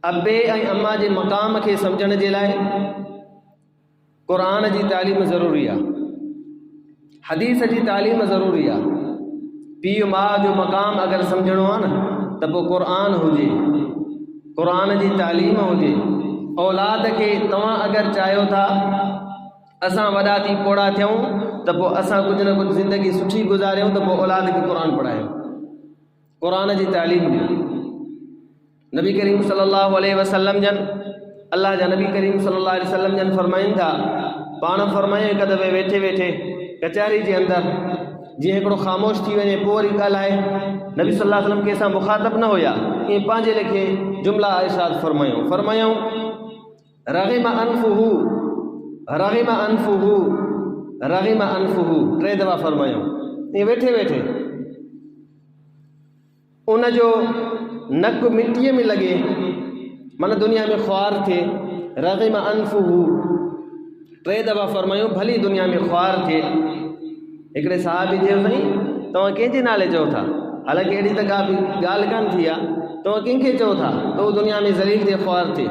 अबे ऐं अम्मा जे मक़ाम खे सम्झण जे लाइ क़ुरान जी तालीम ज़रूरी आहे, हदीस जी तालीम ज़रूरी आहे। पीउ माउ जो मक़ाम अगरि सम्झणो आहे न त पोइ क़ुरान हुजे, क़ुरान जी तालीम हुजे। औलाद खे तव्हां अगरि चाहियो था असां वॾा थी पोड़ा थियूं त पोइ असां कुझु न कुझु ज़िंदगी सुठी गुज़ारियूं त पोइ औलाद खे क़ुरान पढ़ायूं, क़ुरान जी तालीम ॾियो। नबी करीम सल्लल्लाहु अलैहि वसल्लम जन, अल्लाह जा नबी करीम सल्लल्लाहु अलैहि वसल्लम जन फरमाइनि था, पाण फरमायूं हिकु दफ़े वेठे वेठे कचहरी जे अंदरि जीअं हिकिड़ो ख़ामोश थी वञे पोइ वरी ॻाल्हाए। नबी सल्लल्लाहु अलैहि वसल्लम कंहिंसां मुखातब न हुया, ईअं पंहिंजे लेखे जुमिला इरशाद फरमायूं रग़िम अनफुहू रग़िम अनफुहू रग़िम अनफुहू, 3 दफ़ा फरमायूं ईअं वेठे वेठे। उनजो नक मिटीअ में लॻे, माना दुनिया में ख़्वार थिए। रग़िम अनफुहू 3 दफ़ा फरमायूं, भली दुनिया में ख़्वार थिए। हिकिड़े साहबी चयो, साईं तव्हां कंहिंजे नाले चओ था? हालांकि अहिड़ी त ॻाल्हि कान थी आहे, तव्हां कंहिंखे चओ था त उहो दुनिया में ज़लील थिए, ख़्वार थिए?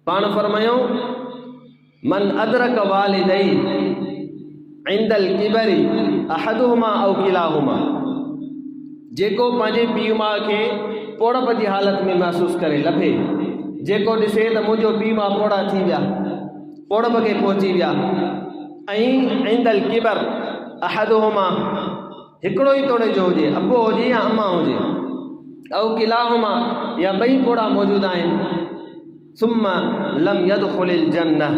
पाण फरमायूं मन अदरक वालिदै इंदल किबरी अहदुहुमा औ किलाहुमा, जेको पंहिंजे पीउ माउ खे पोड़प जी हालत में महसूस करे लभे, जेको ॾिसे त मुंहिंजो पीउ माउ पोड़ा थी विया, पोड़प खे पहुची विया, ऐं इंदल किबर अहदुहुमा, हिकिड़ो ई तोड़े जो हुजे, अबो हुजे या अम्मा हुजे, औ किलाहुमा या ॿई पोड़ा मौजूदु आहिनि, सुम्मा लम यदखुलिल जन्नह,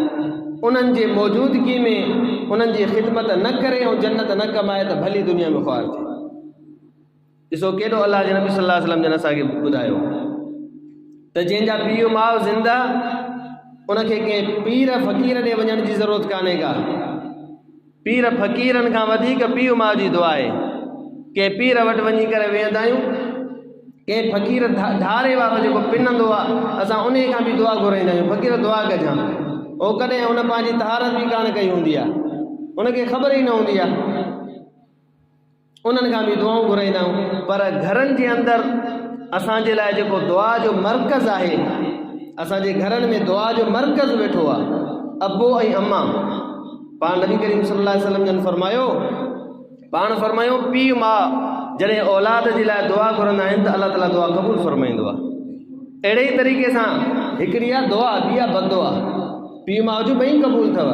उन्हनि जे मौजूदगी में उन्हनि जी ख़िदमत न करे ऐं जन्नत न कमाए त भली दुनिया में ख़्वार थिए। ॾिसो केॾो अल्लाह जे नबी सल्लल्लाहु अलैहि वसल्लम जन असांखे ॿुधायो त जंहिंजा पीउ माउ ज़िंदा उनखे कंहिं पीर फ़क़ीर ॾे वञण जी ज़रूरत कान्हे का। पीर फ़क़ीरनि खां वधीक पीउ माउ जी दुआ आहे। कंहिं पीर वटि वञी करे वेहंदा आहियूं, कंहिं फ़क़ीर धारे वारो जेको पिनंदो आहे असां उन खां बि दुआ घुराईंदा आहियूं, फ़क़ीर दुआ कजां। उहो कॾहिं हुन पंहिंजी तहारत बि कान कई हूंदी आहे, उनखे ख़बर ई न हूंदी आहे, उन्हनि खां बि दुआऊं घुराईंदा आहियूं। पर घरनि जे अंदरि असांजे लाइ जेको दुआ जो मर्कज़ आहे, असांजे घरनि में दुआ जो मर्कज़ वेठो आहे अबो ऐं अम्मा। पाण नबी करीम सल्लल्लाहु अलैहि वसल्लम जन फरमायो, पाण फरमायो पीउ माउ जॾहिं औलाद जे लाइ दुआ घुरंदा आहिनि त अल्लाह ताला दुआ क़बूल फरमाईंदो आहे। अहिड़े ई तरीक़े सां हिकिड़ी आहे दुआ, ॿी आहे बददुआ। पीउ माउ जो ॿई क़बूल अथव,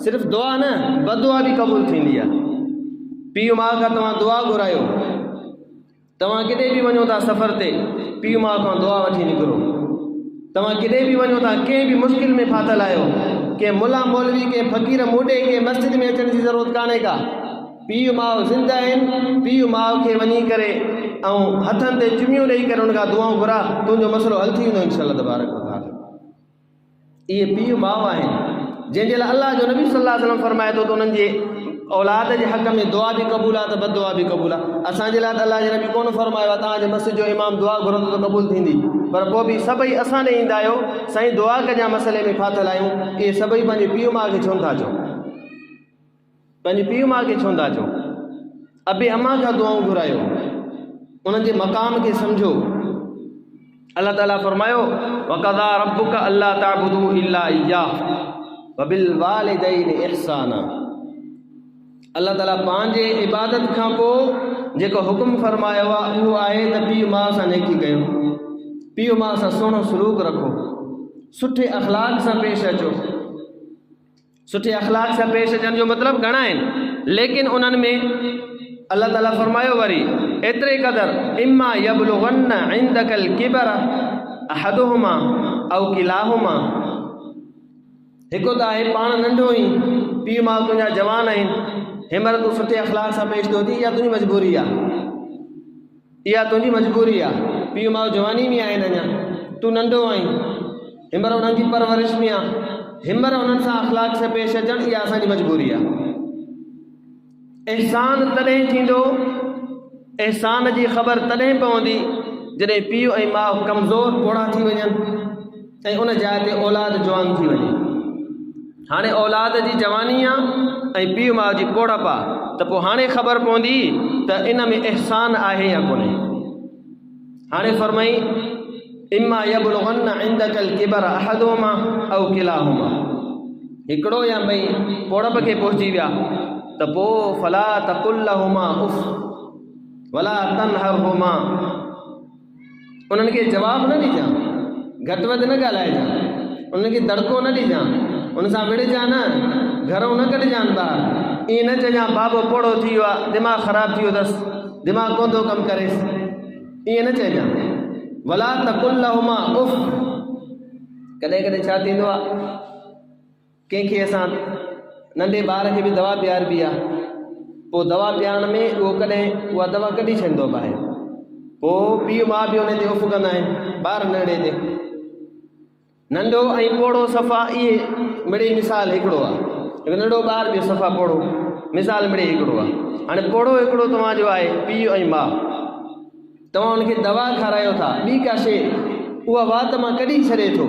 सिर्फ़ु दुआ न, बददुआ बि क़बूल थींदी आहे। पीउ माउ खां तव्हां दुआ घुरायो, तव्हां किथे बि वञो था सफ़र ते, पीउ माउ खां दुआ वठी निकिरो। तव्हां किथे बि वञो था, कंहिं बि मुश्किल में फाथल आहियो, कंहिं मुला मौलवी, कंहिं फ़क़ीर मूॾे, कंहिं मस्जिद में अचण जी ज़रूरत कान्हे का। पीउ माउ ज़िंदा आहिनि, पीउ माउ खे वञी करे ऐं हथनि ते चुमियूं ॾेई करे उनखां दुआऊं घुरा, तुंहिंजो मसइलो हल थी वेंदो इंशाअल्लाह तबारक व तआला। इहे पीउ माउ आहिनि जंहिंजे लाइ अल्लाह जो नबी सल्लल्लाहु अलैहि वसल्लम फरमाए थो त उन्हनि जे औलाद जे हक़ में दुआ बि क़बूल आहे त बददुआ बि क़बूल आहे। असांजे लाइ त अल्लाह जे नबी कोन फरमायो आहे तव्हांजे मस्जिद जो इमाम दुआ घुरंदो त क़बूल थींदी, पर पोइ बि सभई असां ॾे ईंदा आहियो, साईं दुआ कजां मसइले में फाथल आहियूं। इहे सभई पंहिंजे पीउ माउ खे छो था चओ, पंहिंजे पीउ माउ खे छो था चओ? अबे अम्मा खां दुआऊं घुरायो, उन्हनि जे मक़ाम खे सम्झो। अल्लाह ताला फरमायो वक़ज़ा रब्बुका अल्ला ताबुदू इल्ला इय्याह व बिल वालिदैनि इहसाना। अल्लाह ताला पंहिंजे इबादत खां पोइ जेको हुकुम फरमायो आहे उहो आहे त पीउ माउ सां नेकी कयो, पीउ माउ सां सुहिणो सलूक रखो, सुठे अख़लाक़ सां पेश अचो। सुठे अख़लाक़ सां पेश अचण जो मतिलबु घणा आहिनि, लेकिन उन्हनि में अल्लाह ताला फरमायो वरी एतिरे क़दर इम्मा यबलुगन्न इंदकल किबर अहदुहुमा औ किलाहुमा। हिकु त आहे पाण नंढो ई, पीउ माउ तुंहिंजा जवान आहिनि, हिनमहिल तूं सुठे अख़लाक़ सां पेश थो थी, इहा तुंहिंजी मजबूरी आहे, इहा तुंहिंजी मजबूरी आहे। पीउ माउ जवानी में आहिनि, अञा तूं नंढो आहीं, हिनमहिल उन्हनि जी परवरिश में आहे, हिनमहिल उन्हनि सां अख़लाक़ सां पेश अचणु इहा असांजी मजबूरी आहे। एहसान तॾहिं थींदो, एहसान जी ख़बर तॾहिं पवंदी जॾहिं पीउ ऐं माउ कमज़ोर पोड़ा थी वञनि ऐं उन जाइ ते औलाद जवान थी वञे। हाणे औलाद जी जवानी आहे ऐं पीउ माउ जी पोड़प आहे, त पोइ हाणे ख़बर पवंदी त इन में एहसान आहे या कोन्हे। हाणे फरमाई इम्मा यबलुगन्न इंदकल किबर अहदुहुमा औ किलाहुमा, हिकिड़ो या ॿई पोड़प खे पहुची विया त पोइ फला तकुल लहुमा उफ वला तनहरहुमा, उन्हनि खे जवाबु न ॾिजां, घटि वधि न ॻाल्हाइजां, उन्हनि खे दड़को न ॾिजां, उन सां विड़जां न, घरों न कढजां ॿाहिरि, ईअं न चइजां बाबो पोड़ो थी वियो आहे, दिमाग़ु ख़राबु थी वियो अथसि, दिमाग़ु कोन थो कमु करेसि, ईअं न चइजां। वला तकुल लहुमा उफ, कॾहिं कॾहिं छा थींदो आहे, कंहिंखे असां नंढे ॿार खे बि दवा पीआरबी आहे, पोइ दवा पीआरण में उहो कॾहिं उहा दवा कढी छॾींदो ॿाहिरि, पोइ पीउ माउ बि उन ते उफ़ कंदा आहिनि, ॿार नंढे ते। नंढो ऐं पोड़ो सफ़ा, इहे मिड़ई मिसाल हिकिड़ो आहे, हिकु नंढो ॿारु बि सफ़ा पोड़ो, मिसाल मिड़ई हिकिड़ो आहे। हाणे पोड़ो हिकिड़ो तव्हांजो आहे पीउ ऐं माउ, तव्हां हुनखे दवा खारायो था, ॿी का शइ उहा वात मां कढी छॾे थो,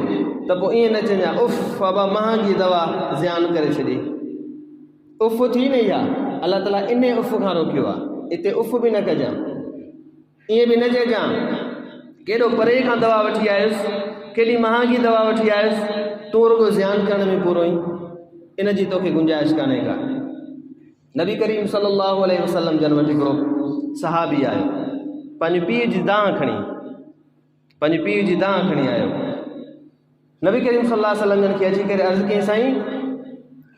त पोइ ईअं न चइजां उफ़ बाबा महांगी दवा ज़ियान करे छॾी, उफ़ थी न इहा, अलाह ताला इन उफ़ खां रोकियो आहे, हिते उफ़ बि न कजां, ईअं बि न चइजां केॾो परे खां दवा वठी आयुसि, केॾी महांगी दवा वठी आयुसि, तूं रुॻो ज़ियान करण में पूरो ई, इन जी तोखे गुंजाइश कान्हे का। नबी करीम सल्लल्लाहु अलैहि वसल्लम जन वटि हिकिड़ो सहाबी आयो, पंहिंजे पीउ जी दाह खणी, पंहिंजे पीउ जी दाह खणी आयो। नबी करीम सल्लल्लाहु अलैहि वसल्लम जन खे अची करे अर्ज़ु कई, साईं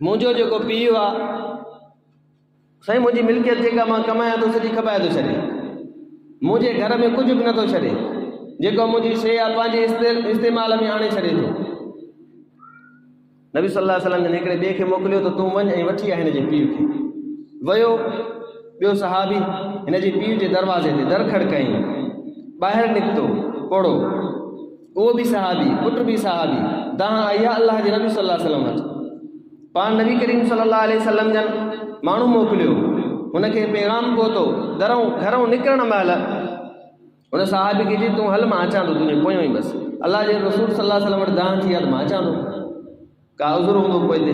मुंहिंजो जेको पीउ आहे, साईं मुंहिंजी मिल्कियत जेका मां कमायां थो सॼी खपाए थो छॾे, मुंहिंजे घर में कुझु बि नथो छॾे, जेको मुंहिंजी शइ आहे पंहिंजे इस्तेमाल में आणे छॾे थो। नबी सल्लल्लाहु अलैहि वसल्लम जन हिकिड़े ॿिए खे मोकिलियो त तूं वञ ऐं वठी आ हिन जे पीउ खे। वियो ॿियो सहाबी हिन जे पीउ जे दरवाज़े ते दर खड़काई, ॿाहिरि निकितो पोड़ो, उहो बि सहाबी, पुटु बि सहाबी, दाह आई आहे अलाह जे नबी सल्लल्लाहु अलैहि वसल्लम वटि। पाण नबी करीम सल्लल्लाहु अलैहि वसल्लम जन माण्हू मोकिलियो, हुनखे पैगाम पहुतो, घरों निकिरण महिल उन सहाबी खे चई तूं हल मां अचां थो तुंहिंजे पोयों ई, बसि अलाह जे रसूल सल्लल्लाहु अलैहि वसल्लम वटि दाह थी आहे त मां अचां थो, का उज़ुर हूंदो पोइ हिते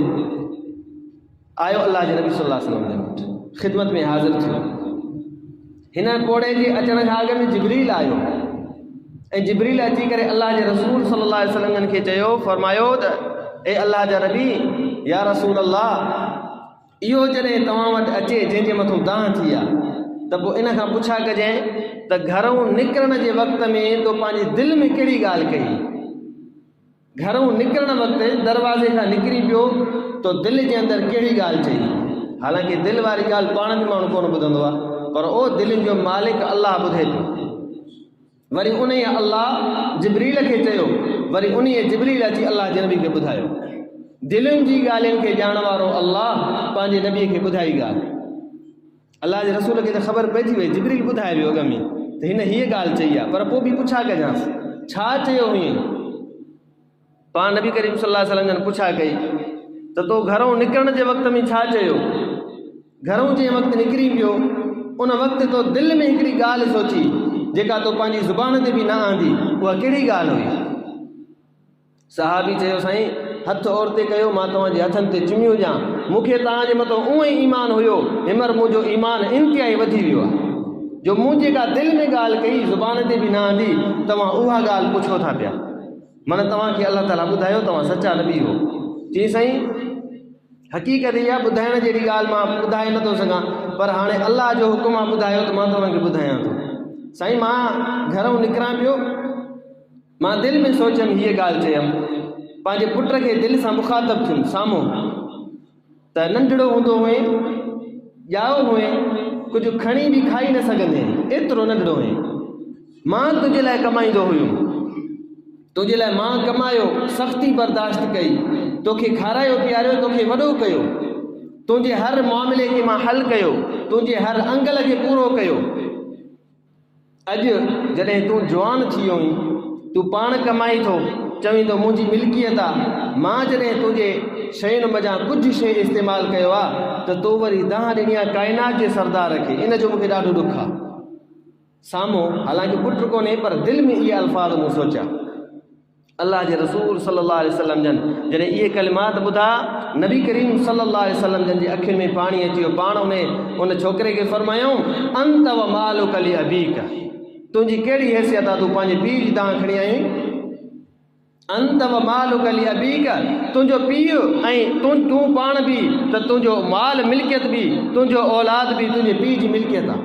आयो, अलाह जे नबी सल्लल्लाहु अलैहि वसल्लम वटि ख़िदमत में हाज़िर थियो। हिन पोड़े जे अचण खां अॻु में जिब्रील आयो, ऐं जिब्रील अची करे अलाह जे रसूल सल्लल्लाहु अलैहि वसल्लम खे चयो, फरमायो त ए अलाह जा नबी या रसूल अल्लाह, इहो जॾहिं तव्हां वटि अचे जंहिंजे मथां दाह थी आहे, त पोइ इन खां पुछा कजांइ त घरों निकिरण जे वक़्त में तो पंहिंजी दिलि में कहिड़ी ॻाल्हि कई, घरों निकिरण वक़्तु दरवाज़े खां निकिरी पियो तो दिलि जे अंदरि कहिड़ी ॻाल्हि चई। हालांकि दिलि वारी ॻाल्हि पाण बि माण्हू कोन ॿुधंदो आहे, पर ओ दिलि जो मालिक अलाह ॿुधे थो। वरी उन ई अलाह जिब्रील खे चयो, वरी उन जिब्रील अची अलाह जे नबी खे ॿुधायो। दिलुनि जी ॻाल्हियुनि खे ॼाण वारो अलाह पंहिंजे नबीअ खे ॿुधाई ॻाल्हि, अलाह जे रसूल खे त ख़बर पइजी वई, जिब्रील ॿुधाए वियो अॻ में त हिन हीअ ॻाल्हि चई आहे, पर पोइ बि पुछा कजांसि छा चयो हुई। पाण नबी करीम सल्लल्लाहु अलैहि वसल्लम पुछा कई त तो घरों निकिरण जे वक़्त में छा चयो, घरों जे वक़्तु निकिरी पियो उन वक़्तु तो दिलि में हिकिड़ी ॻाल्हि सोची जेका तो पंहिंजी ज़ुबान ते बि न आंदी, उहा कहिड़ी ॻाल्हि हुई। सहाबी चयो, साईं हथु और ते कयो, मां तव्हांजे हथनि ते चुमियो ॾियां, मूंखे तव्हांजे मथां उहो ई ईमान हुयो, हिमर मुंहिंजो ईमान इंतिहाई वधी वियो आहे, जो मूं जेका दिलि में ॻाल्हि कई ज़ुबान ते बि न आंदी, तव्हां उहा ॻाल्हि पुछो था पिया, माना तव्हांखे अलाह ताला ॿुधायो तव्हां सचा नबी हो। चई साईं हक़ीक़त इहा ॿुधाइण जहिड़ी ॻाल्हि मां ॿुधाए नथो सघां, पर हाणे अलाह जो हुकुम आहे ॿुधायो त मां तव्हांखे ॿुधायां थो। साईं मां घरों निकिरां पियो, मां दिलि में सोचियमि हीअ ॻाल्हि चयमि, पंहिंजे पुट खे दिलि सां मुखातब थियुमि साम्हूं, त नंढड़ो हूंदो हुए, ॼाओ हुए, कुझु खणी बि खाई न सघंदे, एतिरो नंढड़ो हुए, मां तुंहिंजे लाइ कमाईंदो हुयुमि, तुंहिंजे लाइ मां कमायो, सख़्ती बर्दाश्त कई, तोखे खारायो पीआरियो, तोखे वॾो कयो, तुंहिंजे हर मामले खे मां हल कयो, तुंहिंजे हर अंगल खे पूरो कयो। अॼु जॾहिं तूं जवान थी वियो आहीं, तूं पाण कमाई थो, चवीं थो मुंहिंजी मिल्कियत आहे, मां जॾहिं तुंहिंजे शयुनि मज़ा कुझु शइ इस्तेमालु कयो आहे त तूं वरी दाह ॾिनी आहे काइनात जे सरदार खे, इन जो मूंखे ॾाढो ॾुख आहे। साम्हूं हालांकि पुट कोन्हे, पर दिलि में इहे अल्फाज़ मूं सोचिया। अल्लाह जे रसूल सल्लल्लाहु अलैहि वसल्लम जन जॾहिं इहे कलिमात ॿुधा, नबी करीम सल्लल्लाहु अलैहि वसल्लम जन जी अखियुनि में पाणी अची वियो। पाण उन छोकिरे खे फरमायूं, अंत व मालुक लि अबीक, तुंहिंजी कहिड़ी हैसियत आहे, तूं पंहिंजे पीउ जी दांह खणी आई? अंत व मालुक लि अबीक, तुंहिंजो पीउ ऐं तूं पाण बि त तुंहिंजो माल मिल्कियत बि, तुंहिंजो औलाद बि तुंहिंजे पीउ जी मिल्कियत आहे।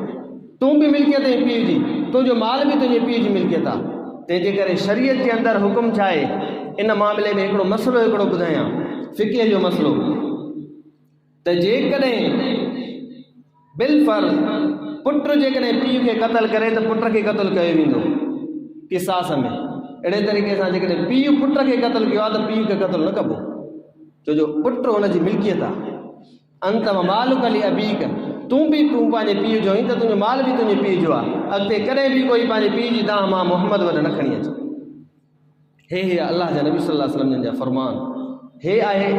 तूं बि मिल्कियत आहीं पीउ जी, तुंहिंजो माल बि तुंहिंजे पीउ जी मिल्कियत आहे। तंहिंजे करे शरीयत जे अंदरि हुकुम छा आहे? इन मामले में हिकिड़ो मसइलो हिकिड़ो ॿुधायां, फ़िक़्ह जो मसइलो, त जेकॾहिं बिलफर्ज़ पुट जेकॾहिं पीउ खे क़तल करे त पुट खे क़तल कयो वेंदो क़िसास में। अहिड़े तरीक़े सां जेकॾहिं पीउ पुट खे क़तल कयो आहे त पीउ खे क़तल न कबो, छो जो पुट हुनजी मिल्कियत आहे। अंत मालुक लि अबीक, तूं पंहिंजे पीउ जो आहीं त तुंहिंजो माल बि तुंहिंजे पीउ जो आहे। अॻिते कॾहिं बि कोई पंहिंजे पीउ जी दांह मां मुहम्मद वटि न खणी अचे। हे अल्लाह जा नबी सल्लल्लाहु अलैहि वसल्लम जा फरमान, हे आहे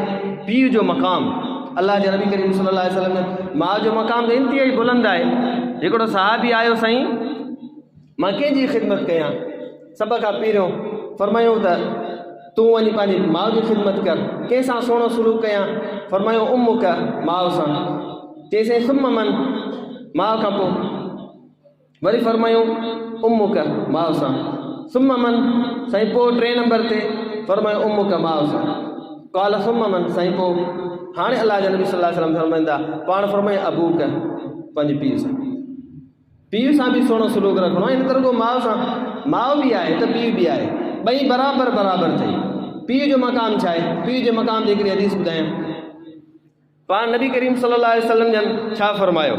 पीउ जो मक़ाम। अल्लाह जे नबी करीम सल्लल्लाहु अलैहि वसल्लम माउ जो मक़ाम त इंतिहाई बुलंद आहे। हिकिड़ो सहाबी आयो, साईं मां कंहिंजी ख़िदमत कयां? सभ खां पहिरियों फरमायूं त तूं वञी पंहिंजी माउ जी ख़िदमत कर। कंहिंसां सुहिणो सलूक कयां? फरमायूं उम्मुक, माउ सां। चईं सुम्म मन, माउ खां पोइ वरी फरमायूं उम्मुक, माउ सां। सुम्म मन, साईं पोइ 3 नंबर ते फरमायूं उम्मुक, माउ सां। काल सुम्म मन, साईं पोइ हाणे अल्लाह जा नबी सल्लल्लाहु अलैहि वसल्लम फरमाईंदा पाण फरमाए अबूक, पंहिंजे पीउ सां। पीउ सां बि सुहिणो सलूक रखिणो आहे। इन तरह माउ सां, माउ बि आहे त पीउ बि आहे, ॿई बराबरि अथई। पीउ जो मक़ाम छा आहे? पीउ जे मक़ाम ते हिकिड़ी हदीस ॿुधायां। पाण नबी करीम सल्लल्लाहु अलैहि वसल्लम जन छा फरमायो?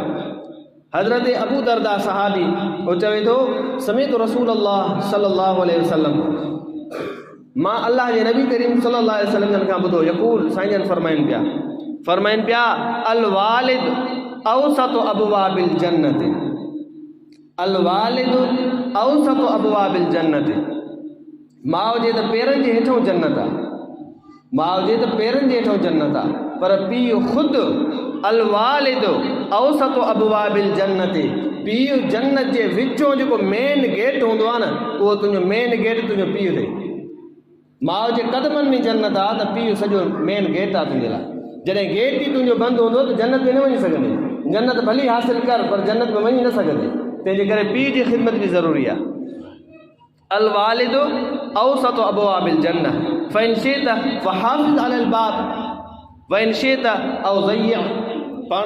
हज़रत अबू दरदा सहाबी उहो चवे थो, समीअतु रसूल अल्लाह सल्लल्लाहु अलैहि वसल्लम, मां अल्लाह जे नबी करीम सल्लल्लाहु अलैहि वसल्लम जन खां ॿुधो, यक़ूल, साईं जन फरमाइनि पिया अल वालिद औसत अबवाबिल जन्नत, अल वालिद औसत अबवाबिल जन्नत। माउ जे त पेरनि जे हेठों जन्नत आहे, माउ जे त पेरनि जे हेठों जन्नत आहे, पर पीउ ख़ुदि अल वालिद औसत अबवाबिल जन्नत, पीउ जन्नत जे विचों जेको मेन गेट हूंदो आहे न, उहो तुंहिंजो मेन गेट तुंहिंजो पीउ अथई। माउ जे क़दमनि में जन्नत आहे त पीउ सॼो मेन गेट आहे तुंहिंजे लाइ। जॾहिं गेट ई तुंहिंजो बंदि हूंदो त जन्नत में न वञी सघंदे। जन्नत भली हासिल कर पर जन्नत में वञी न सघंदे। तंहिंजे करे पीउ जी ख़िदमत बि ज़रूरी आहे। अल वालिद औसत अबवाबिल जन्नह फ़इन शित फ़हाफ़िज़ अलल बाब वइन शित औ ज़य्य। पाण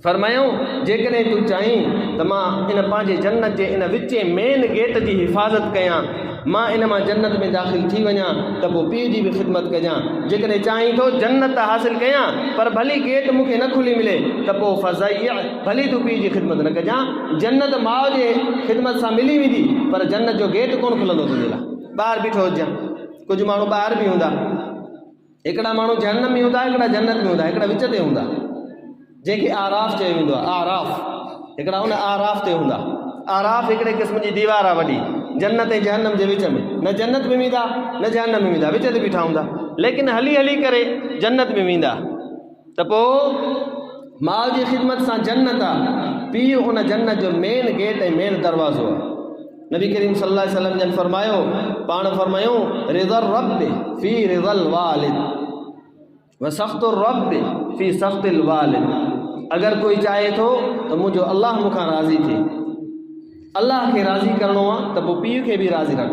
फरमायूं जेकॾहिं तूं चाहीं त मां इन पंहिंजे जन्नत जे इन विचे मेन गेट जी हिफ़ाज़त कयां, मां इन मां जन्नत में दाख़िल थी वञा त पोइ पीउ जी बि ख़िदमत कजां। जेकॾहिं चाहीं थो जन्नत हासिल कयां पर भली गेट मूंखे न खुली मिले त पोइ फ़ज़य्य, भली तूं पीउ जी ख़िदमत न कजां। जन्नत माउ जे ख़िदमत सां मिली वेंदी पर जन्नत जो गेट कोन खुलंदो तुंहिंजे लाइ। ॿाहिरि बीठो हुजां, कुझु माण्हू ॿाहिरि बि हूंदा, हिकिड़ा माण्हू जहन्नम में हूंदा, हिकिड़ा जन्नत में हूंदा, हिकिड़ा विच ते हूंदा, जंहिंखे आराफ़ चयो वेंदो आहे। आराफ़, हिकिड़ा हुन आराफ़ ते हूंदा। आराफ़ हिकिड़े क़िस्म जी दीवार आहे वॾी, जन्नत ऐं जहन्नम जे विच में। न जन्नत में वेंदा न जहन्नम में वेंदा, विच ते बीठा हूंदा, लेकिन हली हली करे जन्नत में वेंदा। त पोइ माउ जी ख़िदमत सां जन्नत आहे, पीउ उन जन्नत जो मेन गेट ऐं मेन दरवाज़ो आहे। नबी करीम सल्लल्लाहु अलैहि वसल्लम जन फरमायो, पाण फरमायूं रिज़ल रब फ़ी रिज़ल वालिद व सख़्तुर रब फ़ी सख़्तिल वालिद। अगरि कोई चाहे थो त मुंहिंजो अल्लाह मूंखां राज़ी थिए, अल्लाह खे राज़ी करिणो आहे त पोइ पीउ खे बि राज़ी रख।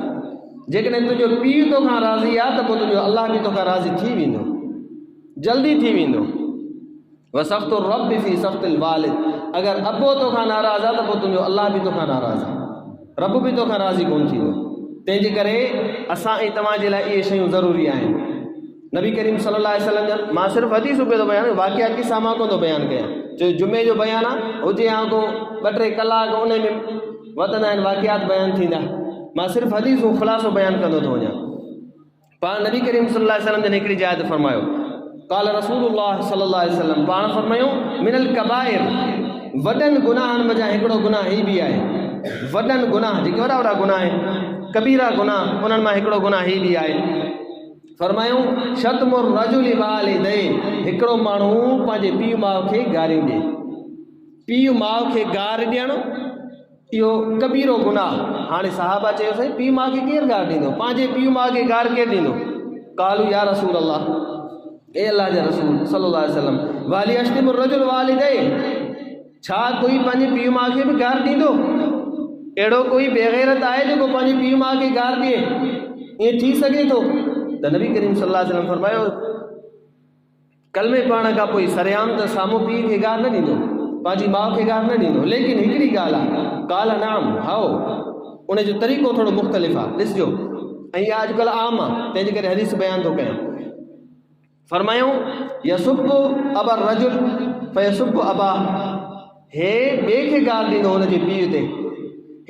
जेकॾहिं तुंहिंजो पीउ तोखां राज़ी आहे त पोइ तुंहिंजो अल्लाह बि तोखां राज़ी थी वेंदो, जल्दी थी वेंदो। व सख़्तुर रब फ़ी सख़्तिल वालिद, अगरि अबो तोखां नाराज़ आहे त पोइ तुंहिंजो अल्लाह बि तोखां नाराज़ आहे, रब बि तोखां राज़ी कोन थींदो। तंहिंजे करे असां ऐं तव्हांजे लाइ इहे शयूं ज़रूरी आहिनि। नबी करीम सल्लल्लाहु अलैहि वसल्लम जन, मां सिर्फ़ु हदीसूं पियो थो बयानु, वाक़िया किसा मां कोन थो बयानु कयां, छो जुमे जो बयानु आहे, हुजे या को 2-3 कलाक उन में वधंदा आहिनि, वाक़ियात बयानु थींदा। मां सिर्फ़ु हदीसूं ख़ुलासो बयानु कंदो थो वञा। पाण नबी करीम सल्लल्लाहु अलैहि वसल्लम जन हिकिड़ी जाइ ते फरमायो, क़ाल रसूलुल्लाह सल्लल्लाहु अलैहि वसल्लम, पाण फरमायूं मिनल कबाइर, वॾनि गुनाहनि मज़ा हिकिड़ो गुनाह ही बि आहे। वॾनि गुनाह जेके वॾा वॾा गुनाह आहिनि, कबीरा गुनाह, उन्हनि मां हिकिड़ो गुनाह ही बि आहे। फरमायूं शतमुर रजुलि वालिदै, हिकिड़ो माण्हू पंहिंजे पीउ माउ खे गारियूं ॾिए। पीउ माउ खे गार ॾियणु इहो कबीरो गुनाह। हाणे सहाबा चयो साईं पीउ माउ खे केरु गार ॾींदो, पंहिंजे पीउ माउ खे गार केरु ॾींदो? कालू या रसूल अल्लाह, ए अल्लाह जा रसूल सल्लल्लाहु अलैहि वसल्लम, वाली अश्तिमुर रजुल वालिदै, छा कोई पंहिंजे पीउ माउ खे बि गार ॾींदो? अहिड़ो कोई बेगैरत आहे जेको पंहिंजी पीउ माउ खे गार ॾिए? ईअं थी सघे थो? त नबी करीम सल्लल्लाहु अलैहि वसल्लम फरमायो कलमे पढ़ण खां पोइ सरेआम त साम्हूं पीउ खे गार न ॾींदो, पंहिंजी माउ खे गार न ॾींदो। लेकिन हिकिड़ी ॻाल्हि आहे, काल नाम हाओ, उनजो तरीक़ो थोरो मुख़्तलिफ़ आहे, ॾिसजो। ऐं इहा अॼुकल्ह आम आहे, तंहिंजे करे हदीस बयानु थो कयां। फरमायूं यसुब्बु अबर रजुल फयसुब्बु अबा, हे ॿिए खे गार ॾींदो हुनजे पीउ ते।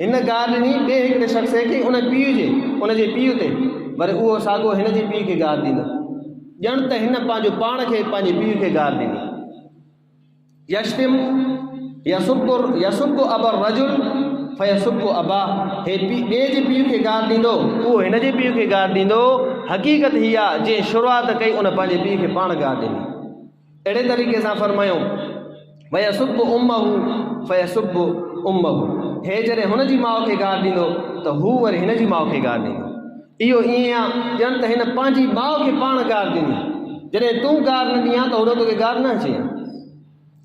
हिन गार ॾिनी ॿिए हिकिड़े शख़्स खे उन पीउ जे, उनजे पीउ ते, वरी उहो साॻियो हिन जे पीउ खे गार ॾींदो। ॼण त हिन पंहिंजो पाण खे पंहिंजे पीउ खे गार ॾिनी। यश्तिम यसुब्बु अबर रजुल फयसुब्बु अबा, हे ॿिए जे पीउ खे गार ॾींदो, उहो हिन जे पीउ खे गार ॾींदो। हक़ीक़त हीअ आहे जंहिं शुरूआति कई उन पंहिंजे पीउ खे पाण गार ॾिनी। अहिड़े तरीक़े सां फरमायूं वयसुब्बु उम्महु फयसुब्बु उम्महु, हे जॾहिं हुनजी माउ खे गार ॾींदो त हू वरी हिन जी माउ खे गार ॾींदो। इहो ईअं आहे ॼण त हिन पंहिंजी माउ खे पाण गार ॾिनी। जॾहिं तूं गार न ॾियां त होॾो तोखे गार न अचे,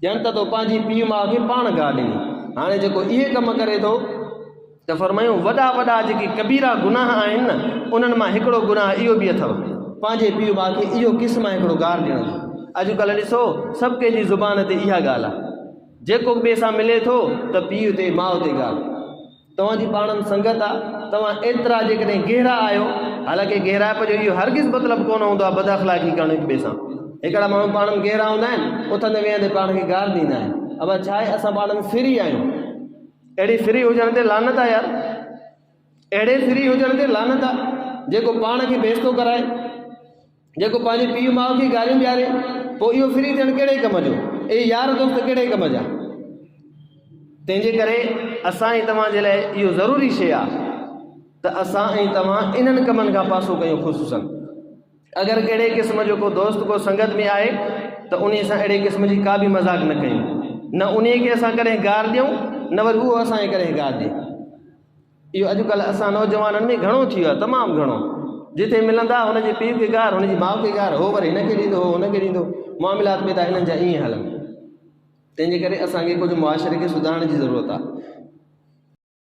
ॼण त तो पंहिंजी पीउ माउ खे पाण गार ॾिनी। हाणे जेको इहे कम करे थो त फरमायूं वॾा वॾा जेके कबीरा गुनाह आहिनि न, उन्हनि मां हिकिड़ो गुनाह इहो बि अथव, पंहिंजे पीउ माउ खे इहो क़िस्म आहे हिकिड़ो गार ॾियण जो। अॼुकल्ह ॾिसो सभु कंहिंजी ज़ुबान ते इहा ॻाल्हि आहे, जेको ॿिए सां मिले थो त पीउ ते माउ ते गार। तव्हांजी पाणनि संगत आहे, तव्हां एतिरा जेकॾहिं गहरा आहियो, हालांकि गहराइप जो इहो हरगिज़ मतिलबु कोन हूंदो आहे बदअख़लाक़ी करणु हिक ॿिए सां। हिकिड़ा माण्हू पाण में गहरा हूंदा आहिनि, उथंदे वेहंदे पाण खे गार ॾींदा आहिनि। अब छा आहे, असां पाण में फ्री आहियूं। अहिड़ी फ्री हुजण ते लानत आहे यार, अहिड़े फ्री हुजण ते लानत आहे जेको पाण खे बेइज़्ज़तो कराए, जेको पंहिंजे पीउ माउ खे गारियूं ॾियारे। पोइ इहो फ्री थियणु कहिड़े कम जो? ए यार दोस्त कहिड़े कम जा? तंहिंजे करे असां ऐं तव्हां जे लाइ इहो ज़रूरी शइ आहे त असां ऐं तव्हां इन्हनि कमनि खां पासो कयूं। ख़ुसूसन अगरि कहिड़े क़िस्म जो को दोस्त को संगत में आहे त उन सां अहिड़े क़िस्म जी का बि मज़ाक न कयूं, न उन खे असां कॾहिं गार ॾियूं, न वरी उहो असांखे कॾहिं गार ॾिए। इहो अॼुकल्ह असां नौजवाननि में घणो थी वियो आहे, तमामु घणो। जिते मिलंदा हुनजे पीउ खे गार, हुनजी माउ खे गार, हो वरी हिनखे ॾींदो, हो हुनखे ॾींदो। मामलात में त हिननि जा ईअं हलनि। तंहिंजे करे असांखे कुझु मुआशरे खे सुधारण जी ज़रूरत आहे।